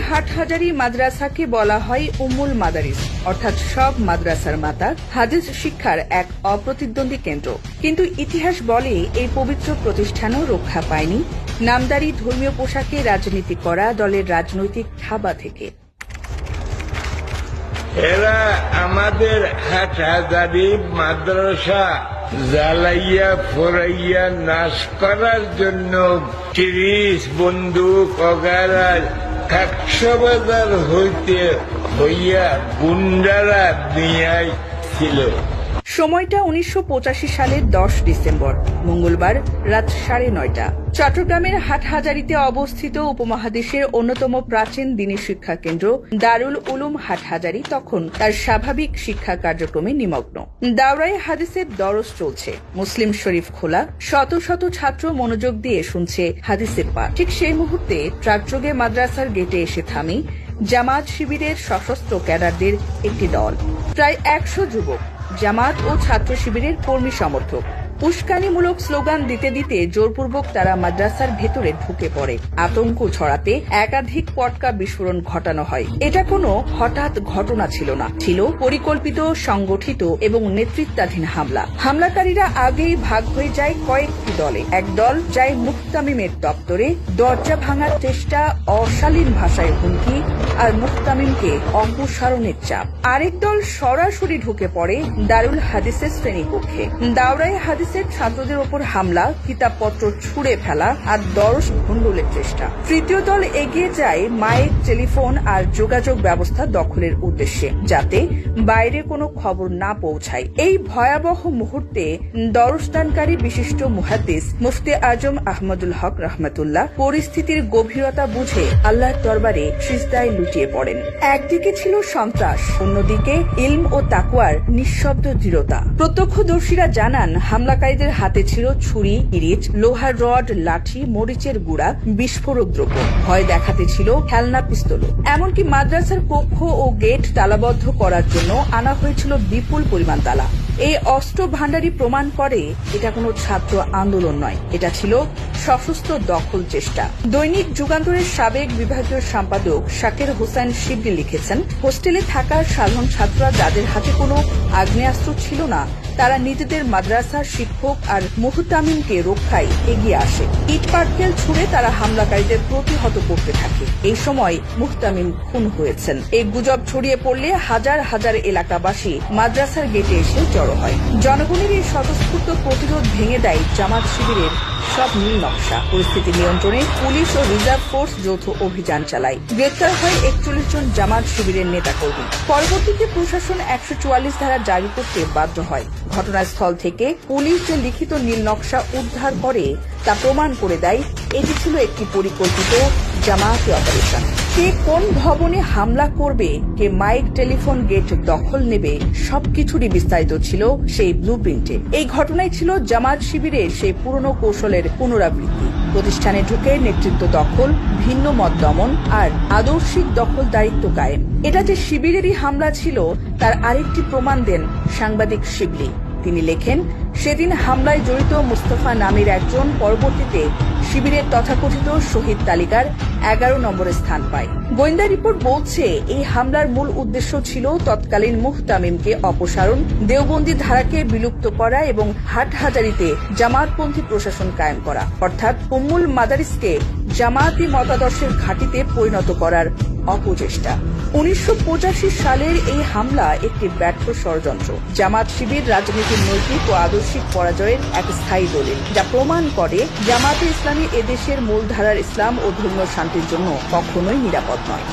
হাটহাজারী মাদ্রাসাকে বলা হয় উম্মুল মাদারিস, অর্থাৎ সব মাদ্রাসার মাতা, হাদিস শিক্ষার এক অপ্রতিদ্বন্দ্বী কেন্দ্র। কিন্তু ইতিহাস বলে এই পবিত্র প্রতিষ্ঠানও রক্ষা পায়নি নামদারি ধর্মীয় পোশাকে রাজনীতি করা দলের রাজনৈতিক থাবা থেকে। এরা আমাদের হাটহাজারী মাদ্রাসা জ্বালাইয়া ফোরাইয়া নাশ করার জন্য ৩০ বন্দুক অগারার কাকসবাজার হইতে হইয়া গুন্ডারা নিয়াই ছিল। সময়টা ১৯৮৫ সালের ১০ ডিসেম্বর, মঙ্গলবার রাত ৯:৩০। চট্টগ্রামের হাটহাজারীতে অবস্থিত উপমহাদেশের অন্যতম প্রাচীন দ্বীনী শিক্ষা কেন্দ্র দারুল উলুম হাটহাজারী তখন তার স্বাভাবিক শিক্ষা কার্যক্রমে নিমগ্ন। দাওরায়ে হাদিসের দরস চলছে, মুসলিম শরীফ খোলা, শত শত ছাত্র মনোযোগ দিয়ে শুনছে হাদিসের পাঠ। ঠিক সেই মুহূর্তে ট্রাকযোগে মাদ্রাসার গেটে এসে থামে জামাত শিবিরের সশস্ত্র ক্যাডারদের একটি দল। প্রায় ১০০ যুবক, জামাত ও ছাত্র শিবিরের কর্মী সমর্থক। উস্কানিমূলক স্লোগান দিতে দিতে জোরপূর্বক তারা মাদ্রাসার ভেতরে ঢুকে পড়ে। আতঙ্ক ছড়াতে একাধিক পটকা বিস্ফোরণ ঘটানো হয়। এটা কোনো হঠাৎ ঘটনা ছিল না, ছিল পরিকল্পিত, সংগঠিত এবং নেতৃত্বাধীন হামলা। হামলাকারীরা আগেই ভাগ হয়ে যায় কয়েকটি দলে। এক দল যায় মুহতামিমের দপ্তরে, দরজা ভাঙার চেষ্টা, অশালীন ভাষায় হুমকি আর মুহতামিমকে অপসারণের চাপ। আরেক দল সরাসরি ঢুকে পড়ে দারুল হাদিসের শ্রেণীকক্ষে। দাওরায়ে হাদিসের ছাত্রদের ওপর হামলা, কিতাবপত্র ছুঁড়ে ফেলা আর দরস ভণ্ডুলের চেষ্টা। তৃতীয় দল এগিয়ে যায় মাইক, টেলিফোন আর যোগাযোগ ব্যবস্থা দখলের উদ্দেশ্যে, যাতে বাইরে কোনো খবর না পৌঁছায়। এই ভয়াবহ মুহূর্তে দরসদানকারী বিশিষ্ট মুহাদ্দিস মুফতি আজম আহমদুল হক রহমতুল্লাহ পরিস্থিতির গভীরতা বুঝে আল্লাহর দরবারে সিজদায় লুটিয়ে পড়েন। একদিকে ছিল সন্ত্রাস, অন্যদিকে ইলম ও তাকওয়ার নিঃশব্দ দৃঢ়তা। প্রত্যক্ষদর্শীরা জানান হামলাকারীদের হাতে ছিল ছুরি, ইরিচ, লোহার রড, লাঠি, মরিচের গুঁড়া, বিস্ফোরক দ্রব্য। ভয় দেখাতে ছিল খেলনা পিস্তলও। এমনকি মাদ্রাসার কক্ষ ও গেট তালাবদ্ধ করার জন্য আনা হয়েছিল বিপুল পরিমাণ তালা। এই অস্ত্র ভান্ডারী প্রমাণ করে এটা কোনো ছাত্র আন্দোলন নয়, এটা ছিল সশস্ত্র দখল চেষ্টা। দৈনিক যুগান্তরের সাবেক বিভাগীয় সম্পাদক শাকের হোসেন শিবলি লিখেছেন, হোস্টেলে থাকা সাধারণ ছাত্ররা যাদের হাতে কোনো আগ্নেয়াস্ত্র ছিল না, তারা নিজেদের মাদ্রাসার শিক্ষক আর মুহতামিমকে রক্ষায় এগিয়ে আসে। ইট পাটকেল ছুড়ে তারা হামলাকারীদের প্রতিহত করতে থাকে। এই সময় মুহতামিম খুন হয়েছেন। এই গুজব ছড়িয়ে পড়লে হাজার হাজার এলাকাবাসী মাদ্রাসার গেটে এসে জড়ো হয়। জনগণের এই স্বতঃস্ফূর্ত প্রতিরোধ ভেঙে দেয় জামাত শিবিরের সব নীল নকশা। পরিস্থিতি নিয়ন্ত্রণে পুলিশ ও রিজার্ভ ফোর্স যৌথ অভিযান চালায়। গ্রেপ্তার হয় ৪১ জন জামাত শিবিরের নেতাকর্মী। পরবর্তীতে প্রশাসন ১৪৪ ধারা জারি করতে বাধ্য হয়। ঘটনাস্থল থেকে পুলিশ যে লিখিত নীল নকশা উদ্ধার করে তা প্রমাণ করে দেয় এটি ছিল একটি পরিকল্পিত জামায়াতি অপারেশন। কে কোন ভবনে হামলা করবে, কে মাইক, টেলিফোন, গেট দখল নেবে, সবকিছুরই বিস্তারিত ছিল সেই ব্লুপ্রিন্টে। এই ঘটনায় ছিল জামাত শিবিরের সেই পুরনো কৌশলের পুনরাবৃত্তি। প্রতিষ্ঠানে ঢুকে নেতৃত্ব দখল, ভিন্ন মত দমন আর আদর্শিক দখলদারিত্ব কায়েম। এটা যে শিবিরেরই হামলা ছিল তার আরেকটি প্রমাণ দেন সাংবাদিক শিবলি। তিনি লেখেন, সেদিন হামলায় জড়িত মুস্তফা নামের একজন পরবর্তীতে শিবিরের তথাকথিত শহীদ তালিকার ১১ নম্বরে স্থান পায়। গোয়েন্দা রিপোর্ট বলছে এই হামলার মূল উদ্দেশ্য ছিল তৎকালীন মুহতামিমকে অপসারণ, দেওবন্দি ধারাকে বিলুপ্ত করা এবং হাটহাজারীতে জামাতপন্থী প্রশাসন কায়েম করা, অর্থাৎ উম্মুল মাদারিসকে জামায়াতি মতাদর্শের ঘাঁটিতে পরিণত করার অপচেষ্টা। ১৯৮৫ সালের এই হামলা একটি ব্যর্থ ষড়যন্ত্র, জামাত শিবির রাজনীতির নৈতিক ও আদর্শিক পরাজয়ের এক স্থায়ী দলিল, যা প্রমাণ করে জামাতে ইসলামী এদেশের মূলধারার ইসলাম ও ধর্মীয় শান্তির জন্য কখনোই নিরাপদ নয়।